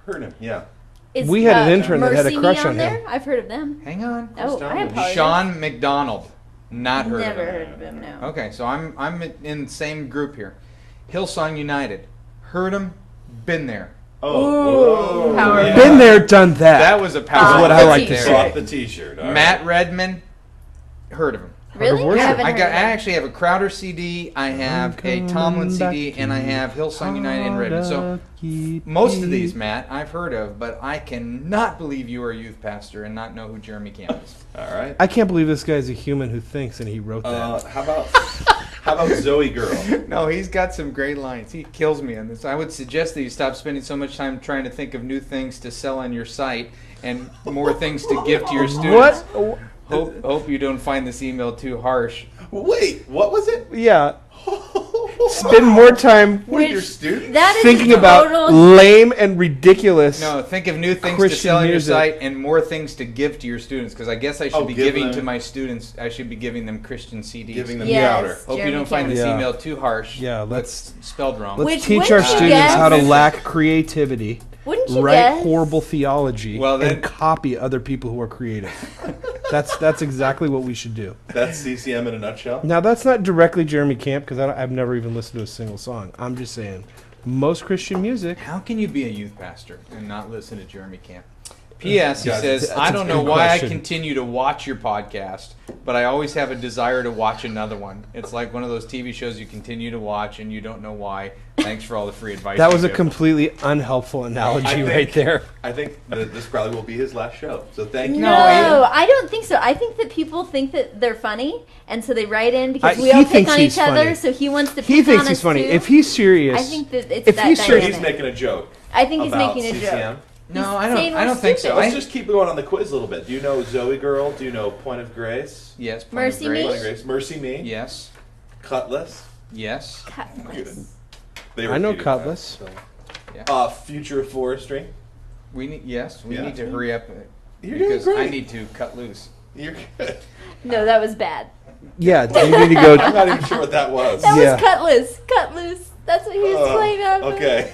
Heard him, yeah. Is, We had an intern that had a Mercy crush Me on him. there? I've heard of them. Hang on. Oh, I Tomlin. apologize. Sean McDonald, not heard Never of him. heard of him. No. Okay, so I'm in the same group here. Hillsong United, heard him, been there. Oh, Ooh, power. yeah. Been there, done that. That was a That's power. what I like to there. say. Bought the T-shirt. All right. Matt Redman, heard of him. Really? worship. I haven't I heard got. of I them. actually have a Crowder CD. I have a Tomlin CD, and I have Hillsong United and Redman. So most of these, Matt, I've heard of, but I cannot believe you are a youth pastor and not know who Jeremy Camp is. All right. I can't believe this guy's a human who thinks and he wrote that. How about Zoe Girl? No, he's got some great lines. He kills me on this. I would suggest that you stop spending so much time trying to think of new things to sell on your site and more things to give to your students. What? Hope you don't find this email too harsh. Wait, what was it? Yeah. Spend more time With your students? That is thinking about total- lame and ridiculous. No, think of new things to Christian sell on your music. site and more things to give to your students. Because I guess I should be give giving them- to my students. I should be giving them Christian CDs. Giving them Yes, powder. Hope you Jeremy don't find Camp. this Yeah. email too harsh. Yeah, That's spelled wrong. Let's Which teach wouldn't our you students guess- how to lack creativity, Wouldn't you write guess? horrible theology, Well, then- and copy other people who are creative. That's exactly what we should do. That's CCM in a nutshell. Now, that's not directly Jeremy Camp because I've never even listened to a single song. I'm just saying, most Christian music. How can you be a youth pastor and not listen to Jeremy Camp? P.S. He Guys, says, that's I a don't know good why question. I continue to watch your podcast, but I always have a desire to watch another one. It's like one of those TV shows you continue to watch and you don't know why. Thanks for all the free advice. That you was a give. completely unhelpful analogy I think- right there. I think that this probably will be his last show. So thank you. No, I don't think so. I think that people think that they're funny, and so they write in because we all he pick thinks on he's each other. funny. So he wants to. He pick thinks on he's us funny. too. If he's serious, I think that it's if that he's serious- He's dynamic. making a joke. I think he's about making a CCM. joke. No, He's saying I we're don't think so. stupid. Let's just keep going on the quiz a little bit. Do you know Zoe Girl? Do you know Point of Grace? Yes. Point Mercy of Me? Grace. Point of Grace. Mercy Me? Yes. Cutlass? Yes. Cutlass. They I know repeated Cutlass. that, so. Future of Forestry? We need Yeah. need to hurry up You're doing because great. I need to cut loose. You're good. No, that was bad. yeah, you need to go. I'm not even sure what that was. That Yeah. was Cutlass. Cut loose. That's what he was playing out of. Okay.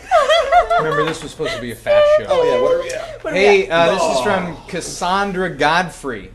Remember, this was supposed to be a fast show. Oh, yeah, what are we at? What are we Hey, at? this is from Cassandra Godfrey.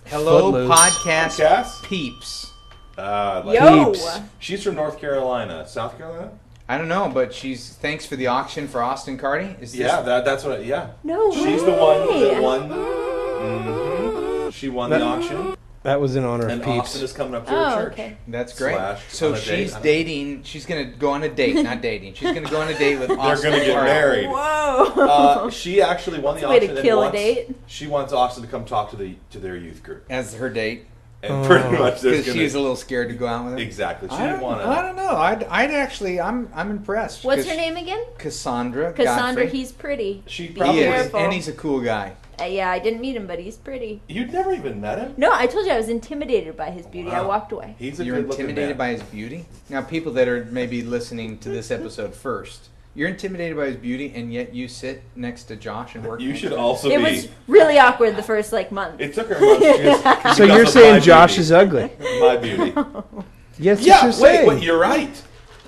Hello, Footloose. podcast Podcast? peeps. Like- Yo. Peeps. She's from North Carolina. South Carolina? I don't know, but thanks for the auction for Austin Carty. Is this, Yeah, that's what. Yeah. No She's way. the one that won. Mhm. She won the auction, That was in honor of and Peeps. Austin is coming up to her Oh, church. okay. That's great. Slash So on a date. she's dating. She's gonna go on a date, not dating. She's gonna go on a date with They're Austin. gonna get Carty. married. Whoa. She actually won the That's a way to auction. kill a and wants, date. She wants Austin to come talk to their youth group, as her date and pretty much there's because gonna she's a little scared to go out with him. exactly. She I didn't don't, want I to. don't know. I'd actually. I'm impressed. What's 'cause her name again? Cassandra. Cassandra. Godfrey. He's pretty. She Be probably He is, careful. and he's a cool guy. Yeah, I didn't meet him, but he's pretty. You'd never even met him. No, I told you I was intimidated by his beauty. I Wow. walked away. He's a You're good-looking intimidated man. by his beauty. Now, people that are maybe listening to this episode first, you're intimidated by his beauty, and yet you sit next to Josh and work. You next should to him. also It be. was really awkward the first month. It took her months. So you're saying Josh is ugly? my beauty. Yes, Yeah. that's what you're Wait. saying. You're right.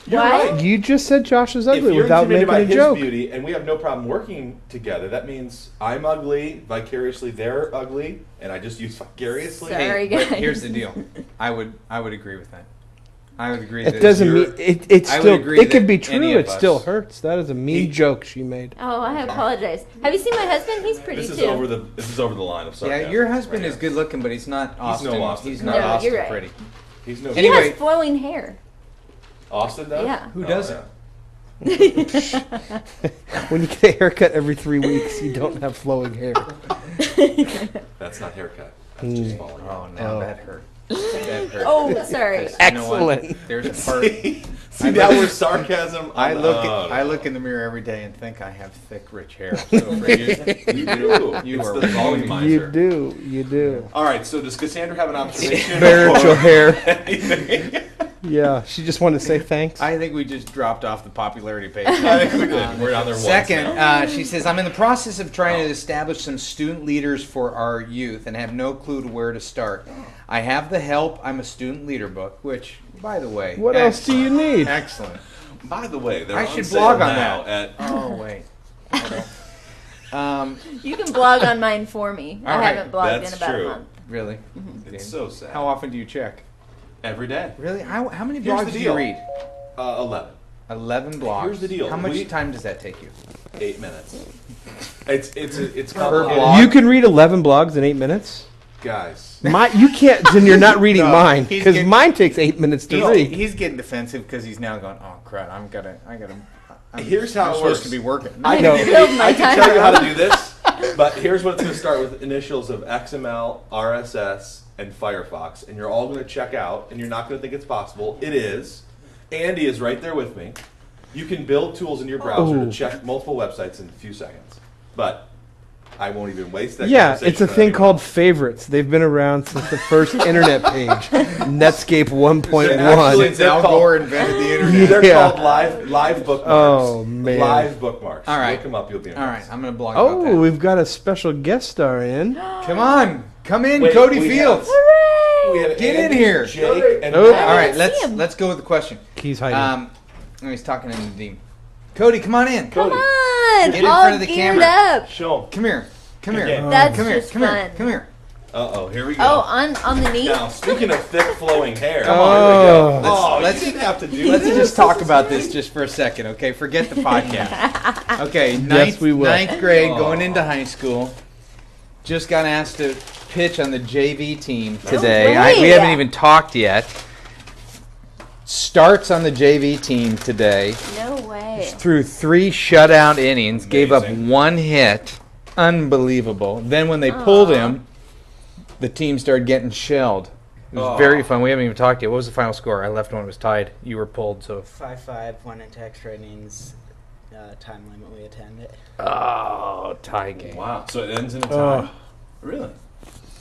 You're What? right. You just said Josh is If ugly you're without intimidated making by a his joke. beauty, and we have no problem working together, that means I'm ugly, vicariously they're ugly, and I just use vicariously. Sorry, But guys. here's the deal. I would agree with that. I would agree. It that doesn't you're- mean it. I would Still, agree it could be that any true. of It still us- hurts. That is a mean He- joke she made. Oh, I apologize. Have you seen my husband? He's pretty This is too. over the line of Yeah, sarcasm. your husband right is now. good looking, but he's not Austin. no Austin. He's not No, Austin you're right. pretty. He's no. He Anyway. has flowing hair. Austin does. Yeah. Who Oh, doesn't? When you get a haircut every 3 weeks, you don't have flowing hair. That's not haircut. That's just falling Oh, out. now Oh. that hurt. That hurt. Oh, sorry. You know what? Excellent. There's a part. See, now we're sarcasm. I look. Oh. I look in the mirror every day and think I have thick, rich hair. So for you, You do. You It's are the wrong. volumizer. You do. You do. All right. So does Cassandra have an observation? Spiritual or hair. anything? Yeah, she just wanted to say thanks. I think we just dropped off the popularity page. I think we did. We're on there once Second, now. she says, I'm in the process of trying to establish some student leaders for our youth and have no clue to where to start. I have the Help I'm a Student Leader book, which, by the way... What else do you need? Excellent. By the way, they're I on should sale blog on now that. At, Oh, wait. You can blog on mine for me. All I right, haven't blogged that's in about true. a month. Really? it's so sad. How often do you check? Every day. Really? How many Here's blogs the do you deal. read? 11. 11 blogs. Here's the deal. How much We- time does that take you? 8 minutes. It's Per complicated. blog? You can read 11 blogs in 8 minutes. Guys. You can't. Then you're not reading No, mine he's because getting- mine takes 8 minutes to read. He's getting defensive because he's now going, oh, crud, I'm Here's how I'm it supposed works. to be working. I know. I can tell you how to do this, but here's what it's going to start with: initials of XML, RSS, and Firefox, and you're all going to check out, and you're not going to think it's possible. It is. Andy is right there with me. You can build tools in your browser Oh. to check multiple websites in a few seconds, but I won't even waste that. Yeah, it's a conversation thing on called favorites. They've been around since the first internet page, Netscape 1.1. Actually, Since Al Gore invented the internet. They're Yeah. called live bookmarks. Oh, man. Live bookmarks. All right. Look them up. You'll be All right, impressed. I'm going to blog about Oh, that. we've got a special guest star in. Come on. Come in, Wait, Cody we Fields. Hooray! We have Get in Andy, here. Jake, and Oh. Matt. All right, I see him. let's go with the question. He's hiding. He's talking to Nadeem. Cody, come on in. Come Cody. on! Get in all front of the geared camera. up. Show 'em. Come here. Come here. Okay. That's Come here. just Come fun. here. Come here. Uh-oh, here we go. Oh, on the knee? Now, speaking of thick flowing hair, Come on, on. here we go. Let's- let's- you didn't have to do Let's this. just talk about this just for a second, okay? Forget the podcast. Okay, Yes, we will. ninth grade, going into high school. just got asked to pitch on the JV team No today. way. We haven't even talked yet. Starts on the JV team today. No way. Threw 3 shutout innings, gave up Amazing. 1 hit. Unbelievable. Then when they pulled him, the team started getting shelled. It was very fun. We haven't even talked yet. What was the final score? I left when it was tied. You were pulled, so 5-5, went into extra innings, time limit we attended. tie game. Wow. So it ends in a tie. Really?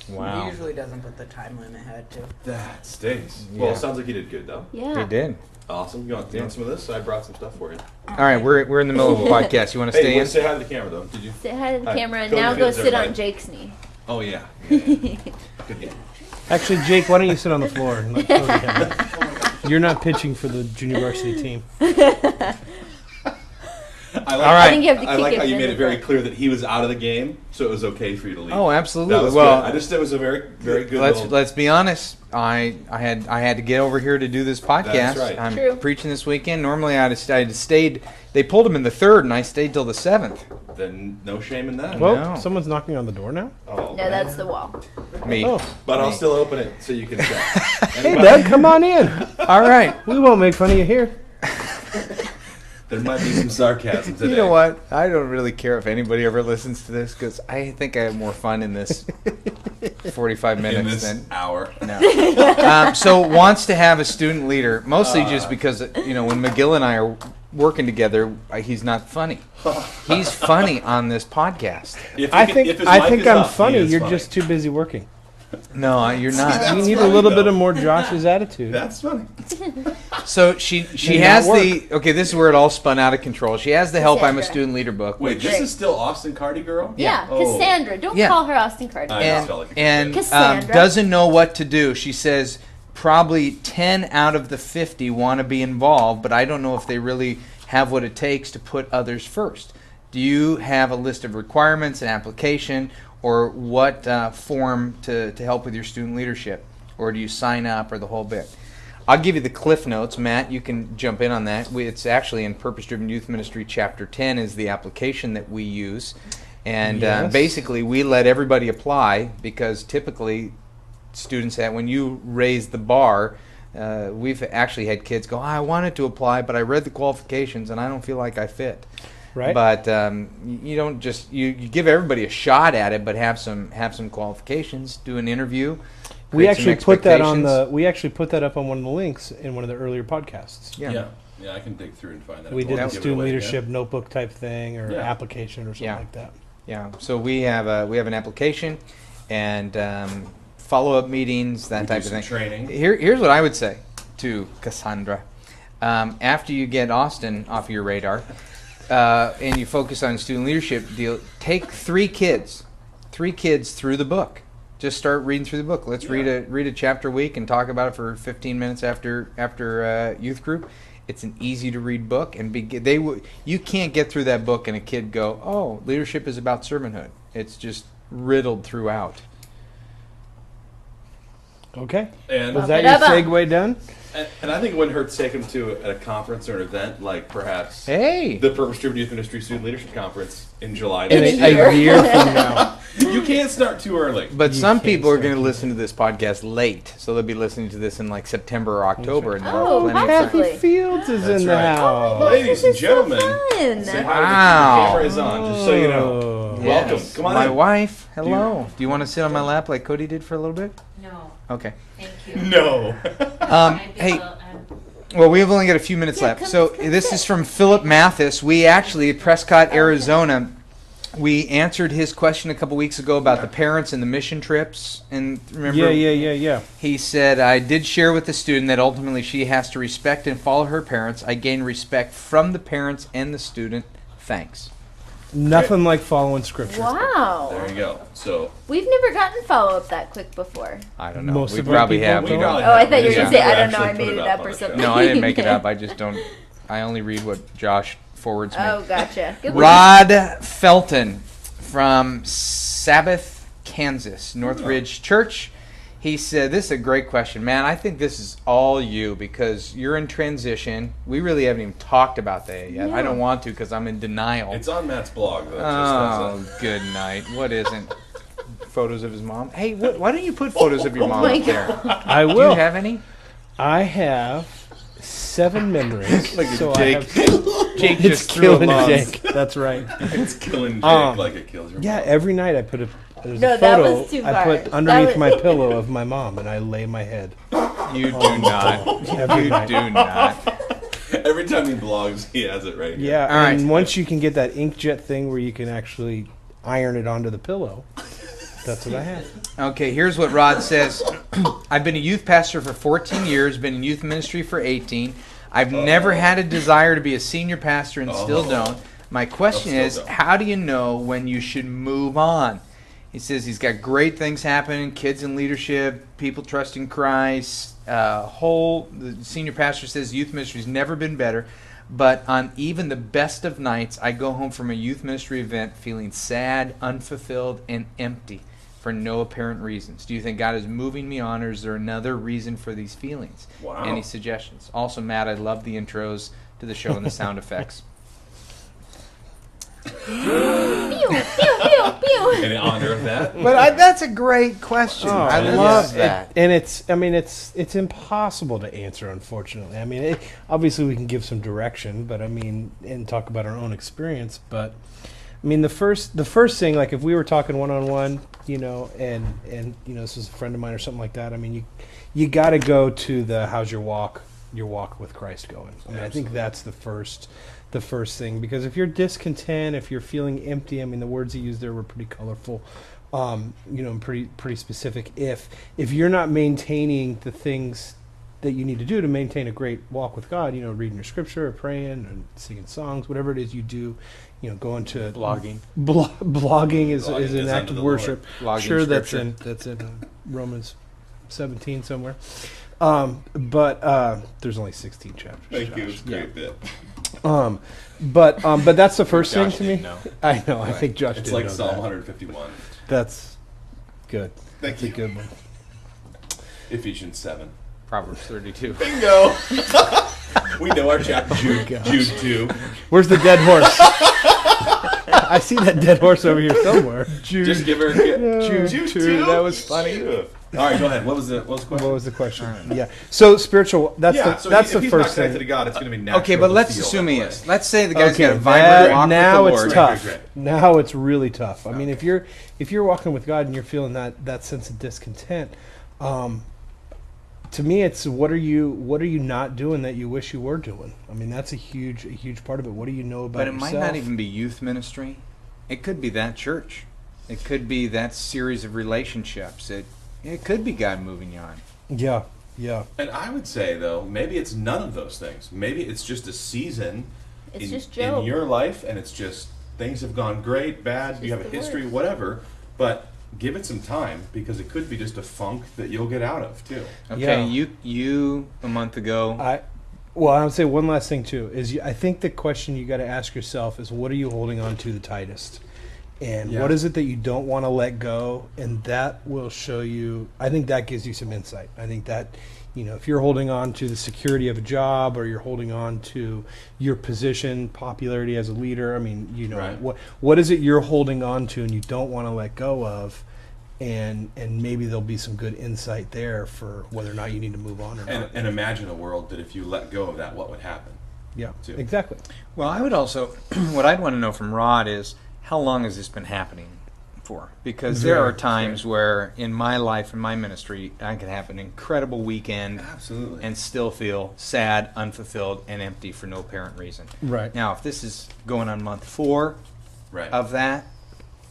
He Wow. usually doesn't put the time limit had to. That stinks. Yeah. Well, it sounds like you did good though. Yeah. He did. Awesome. You want some of this? I brought some stuff for you. All right, we're in the middle of a podcast. You want to Hey, stay in? say hi to the camera though. Did you? Say hi to the Hi. camera and Go now to go Fields, sit on everybody. Jake's knee. Oh yeah. Good game. Actually, Jake, why don't you sit on the floor? And let Cody have it. You're not pitching for the junior varsity team. I like, All right. I think you have to I kick like it how you in made the it very front. clear that he was out of the game, so it was okay for you to leave. Oh, absolutely. That was Well, good. It was a very good. let's little- let's be honest. I had to get over here to do this podcast. That's right. I'm True. preaching this weekend. Normally I'd have stayed. They pulled him in the 3rd, and I stayed till the 7th. Then no shame in that. Well, No. someone's knocking on the door now. Oh, No, man. that's the wall. Me. Oh. But I'll Me. still open it so you can check. Hey, Doug, come on in. All right. We won't make fun of you here. There might be some sarcasm today. You know what? I don't really care if anybody ever listens to this because I think I have more fun in this 45 In minutes this than. hour. No. So wants to have a student leader, mostly just because when McGill and I are working together, he's not funny. He's funny on this podcast. If I his think mic is I'm up, he funny. is You're funny. just too busy working. No, you're not. You need a funny, little bit though. of more Josh's attitude. That's funny. So she Did has not the okay. This is where it all spun out of control. She has the help. I'm a Cassandra. student leader book. Wait, which- this is still Austin Cardi Girl? Yeah, Oh. Cassandra. Don't Yeah. call her Austin Carter. I just felt like a and kid. Cassandra. doesn't know what to do. She says probably 10 out of the 50 want to be involved, but I don't know if they really have what it takes to put others first. Do you have a list of requirements, an application, or what form to help with your student leadership? Or do you sign up or the whole bit? I'll give you the cliff notes. Matt, you can jump in on that. It's actually in Purpose Driven Youth Ministry, Chapter 10 is the application that we use. And Yes. basically, we let everybody apply because typically students when you raise the bar, we've actually had kids go, I wanted to apply, but I read the qualifications and I don't feel like I fit. Right. But you don't just you give everybody a shot at it, but have some qualifications. Do an interview. We create some actually put that on expectations. we actually put that up on one of the links in one of the earlier podcasts. Yeah. Yeah, I can dig through and find that. We If did you a want to give it student away again. leadership notebook type thing or Yeah. application or something Yeah. like that. Yeah. So we have an application and follow up meetings, that We type do of some thing. training. Here's what I would say to Cassandra. After you get Austin off your radar and you focus on student leadership deal, take 3 kids through the book. Just start reading through the book. Let's read a chapter a week and talk about it for 15 minutes after youth group. It's an easy to read book, and you can't get through that book and a kid go, oh, leadership is about servanthood. It's just riddled throughout. Okay. And, Was that your Ba-ba-da-bum. segue done? and I think it wouldn't hurt to take them to at a conference or an event like perhaps Hey! the Purpose Driven Youth Ministry Student Leadership Conference in July. In next a year. a year from now. You can't start too early. But You some can't people are start going to to- listen to this podcast late, so they'll be listening to this in like September or October, and they'll have Oh, plenty of Kathy time. Lovely. Fields is That's in the right. house. Ladies and This is so gentlemen, fun. say hi. Wow. The camera is on, just so you know. Oh. Welcome. Yes. Come on My in. wife, hello. Do you want to sit on my lap like Cody did for a little bit? No, Okay. thank you. No. Hey, well, we've only got a few minutes Yeah, left. come- So come this sit. is from Philip Mathis. We actually, Prescott, Arizona, we answered his question a couple weeks ago about the parents and the mission trips. And remember, Yeah. he said, I did share with the student that ultimately she has to respect and follow her parents. I gain respect from the parents and the student. Thanks. Nothing like following scripture. Wow. There you go. So We've never gotten follow up that quick before. I don't know. Most we of our probably people have. don't. We don't. Oh, I thought you were Yeah. going to say, I don't know, Actually I put made it it up up on or the show. something. No, I didn't make it up. I just don't. I only read what Josh forwards me. Oh, gotcha. Good Rod Felton from Sabbath, Kansas, Northridge Church. He said, this is a great question. Man, I think this is all you because you're in transition. We really haven't even talked about that yet. I don't want to because I'm in denial. it's on Matt's blog. Though. Oh, good night. What isn't? photos of his mom. Hey, why don't you put photos of your mom my up there? I Do you will. have any? I have 7 memories. Like a so Jake. I have, Jake it's just threw killing a love. Jake. That's right. It's killing Jake like it kills your Yeah, mom. every night I put there's No, a that photo was too I far. put That underneath was- my pillow of my mom, and I lay my head. You do not. Every You night. do not. Every time he blogs, he has it right here. Yeah, All right. and once you can get that inkjet thing where you can actually iron it onto the pillow, that's what I have. Okay, here's what Rod says. I've been a youth pastor for 14 years, been in youth ministry for 18. I've never had a desire to be a senior pastor and still don't. My question Still is, don't. how do you know when you should move on? He says he's got great things happening, kids in leadership, people trusting Christ. The senior pastor says youth ministry's never been better, but on even the best of nights, I go home from a youth ministry event feeling sad, unfulfilled, and empty for no apparent reasons. Do you think God is moving me on, or is there another reason for these feelings? Wow. Any suggestions? Also, Matt, I love the intros to the show and the sound effects. Pew, pew, pew, pew. In honor of that, But that's a great question. Oh, I yeah. love that. And it's impossible to answer, unfortunately. I mean, obviously we can give some direction, but I mean, and talk about our own experience. But I mean, the first thing, like if we were talking one-on-one, you know, and this was a friend of mine or something like that. I mean, you got to go to the how's your walk with Christ going. I mean, I think that's the first thing, because if you're discontent, if you're feeling empty, I mean, the words he used there were pretty colorful, and pretty specific. If you're not maintaining the things that you need to do to maintain a great walk with God, reading your scripture or praying and singing songs, whatever it is you do, going to Blogging. Blogging is Blogging an is act unto of the worship. Lord. Blogging Sure, scripture. that's in Romans 17 somewhere. But there's only 16 chapters. thank you. Josh. It's a great bit. But that's the first thing Josh to me. didn't know. I know. I think Josh It's did like know Psalm that. 151. That's good. Thank That's a you. good one. Ephesians 7. Proverbs 32. Bingo. We know our chapter. Jude gosh. 2. Where's the dead horse? I see that dead horse over here somewhere. Just give her a Jude Jude 2. 2. That was funny. All right, go ahead. What was the question? What was the question? Yeah. So spiritual. That's so that's if the he's first not connected thing. to God, it's going to be natural. Okay, but to let's feel assume that he way. is. Let's say the guy's got a that- vibrant walk now with the it's Lord. tough. Great. Now it's really tough. I mean, if you're walking with God and you're feeling that sense of discontent, to me, it's what are you not doing that you wish you were doing? I mean, that's a huge part of it. What do you know about But it yourself? might not even be youth ministry. It could be that church. It could be that series of relationships. It could be God moving you on. Yeah. And I would say, though, maybe it's none of those things. Maybe it's just a season It's in, just Job. in your life, and it's just things have gone great, bad, you just have a the history, worst. whatever. But give it some time, because it could be just a funk that you'll get out of, too. Okay, Yeah. you a month ago. I would say one last thing too is I think the question you got to ask yourself is what are you holding on to the tightest, and Yeah. what is it that you don't want to let go, and that will show you. I think that gives you some insight. I think that if you're holding on to the security of a job, or you're holding on to your position, popularity as a leader. I mean, Right. what is it you're holding on to and you don't want to let go of. And maybe there'll be some good insight there for whether or not you need to move on or not. And imagine a world that if you let go of that, what would happen? Yeah, too. exactly. Well, I would also, what I'd want to know from Rod is how long has this been happening for? Because there are times where in my life, in my ministry, I could have an incredible weekend Absolutely. and still feel sad, unfulfilled, and empty for no apparent reason. Right. Now, if this is going on month 4 Right. of that,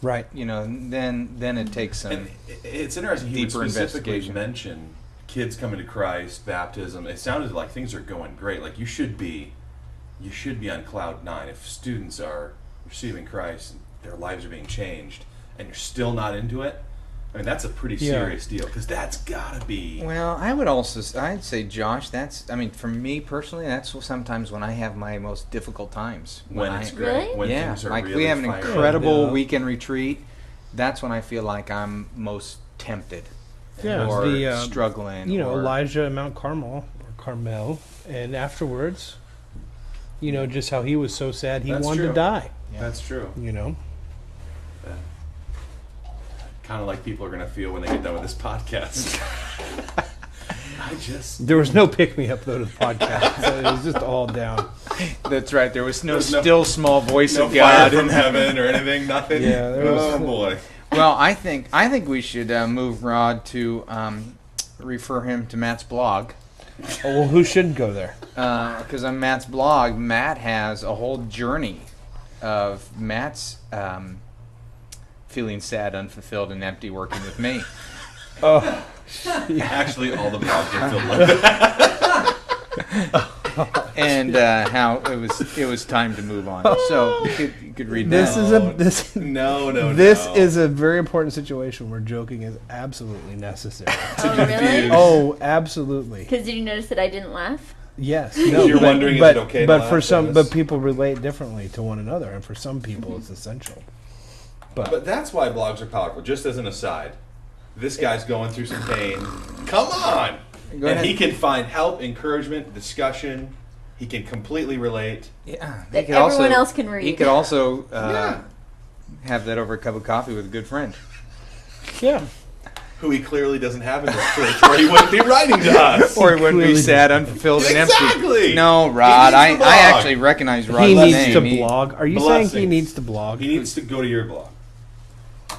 Right. then it takes some. And it's interesting. He would deeper specifically investigation. mention kids coming to Christ, baptism. It sounded like things are going great. Like you should be on cloud 9 if students are receiving Christ and their lives are being changed, and you're still not into it. I mean, that's a pretty serious deal, because that's gotta be. Well, I'd say, Josh, for me personally, that's sometimes when I have my most difficult times. When it's great, Really? when Yeah, things are like really we have an firing. incredible Yeah. weekend retreat. That's when I feel like I'm most tempted Yeah, or the, struggling. or, Elijah at Mount Carmel, and afterwards, just how he was so sad he That's wanted true. to die. That's true. You know, kind of like people are going to feel when they get done with this podcast. There was no pick-me-up, though, to the podcast. So it was just all down. That's right. There was no still small voice no of God fire from heaven or anything. Nothing. Yeah, there was. Oh boy. Well, I think we should move Rod to refer him to Matt's blog. Oh, well, who shouldn't go there? Because on Matt's blog, Matt has a whole journey of Matt's feeling sad, unfulfilled, and empty working with me. Oh, Actually, all the blogs are filled with that. And how it was time to move on. So you could read this that. is No. This is a very important situation where joking is absolutely necessary. Oh, really? Oh, absolutely. Because did you notice that I didn't laugh? Yes. You're wondering, is it okay to But laugh for at some, this? but people relate differently to one another, and for some people, it's essential. But that's why blogs are powerful. Just as an aside, this guy's going through some pain. Come on! Go And ahead. he can find help, encouragement, discussion. He can completely relate. Yeah, That everyone else can read. He could also have that over a cup of coffee with a good friend. Yeah. Who he clearly doesn't have in this church, or he wouldn't be writing to us. Or he wouldn't be Clearly sad, unfulfilled, and empty. Exactly! No, Rod, He needs to I blog. actually recognize Rod's He name. needs to blog. Are you saying he Blessings. needs to blog? He needs to go to your blog.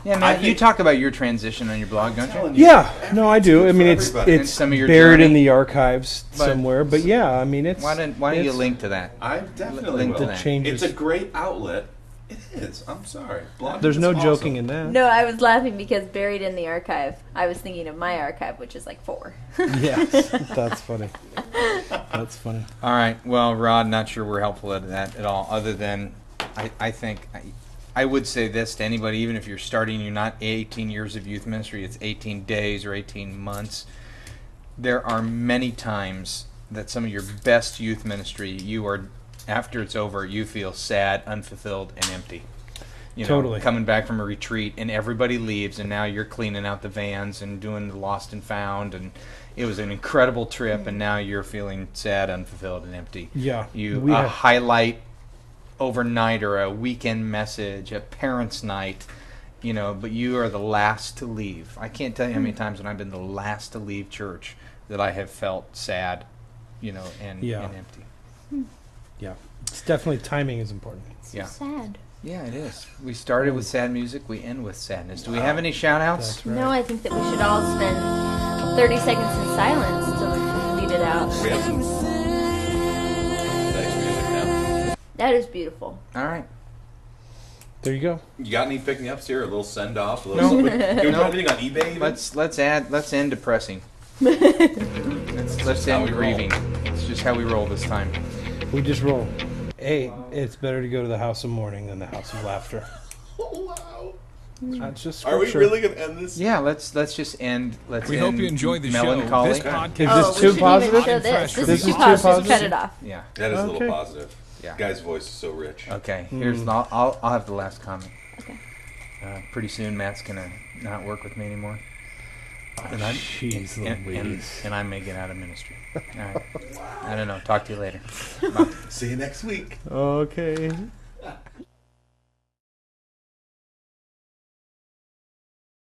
Yeah, I Matt, you think- talk about your transition on your blog, don't you? Telling you, Yeah, no, I do. I mean, it's everybody. And some of your buried in journey. the archives But- somewhere. But yeah, I mean, it's. Why don't you it's- link to that? I definitely Link will. to that. Changes. It's a great outlet. It is. I'm sorry. Blogging There's is no awesome. joking in that. No, I was laughing because buried in the archive, I was thinking of my archive, which is like 4. Yes, that's funny. That's funny. All right. Well, Rod, not sure we're helpful at that at all. Other than, I think I would say this to anybody, even if you're starting, you're not 18 years of youth ministry. It's 18 days or 18 months. There are many times that some of your best youth ministry, you are, after it's over, you feel sad, unfulfilled, and empty. You know, Totally. coming back from a retreat and everybody leaves, and now you're cleaning out the vans and doing the lost and found, and it was an incredible trip, and now you're feeling sad, unfulfilled, and empty. Yeah, You we have- highlight overnight or a weekend message, a parents' night, you know, but you are the last to leave. I can't tell you how many times when I've been the last to leave church that I have felt sad, you know, and empty. Yeah, it's definitely timing is important. Yeah. Sad. Yeah, it is. We started with sad music, we end with sadness. Do we have any shout-outs? That's right. No, I think that we should all spend 30 seconds in silence to lead it out. We have some nice music now. That is beautiful. All right. There you go. You got any pick-me-ups here? A little send-off? A No. little Can we No. put anything on eBay even? Let's end depressing. let's how end we roll. grieving. It's just how we roll this time. We just roll. Hey, it's better to go to the house of mourning than the house of laughter. Oh, wow. That's just Are we scripture. really going to end this? Yeah, let's just end. We hope you enjoyed the show. melancholy. This podcast Is Oh, this we too shouldn't positive? even show this. This This is too is too positive. positive? Cut it off. Yeah. That is a Okay. little positive. Yeah. Guy's voice is so rich. Okay. Here's I'll have the last comment. Okay. Pretty soon, Matt's gonna not work with me anymore. And I'm, Jeez and, Louise. and I may get out of ministry. All right. I don't know. Talk to you later. Bye. See you next week. Okay.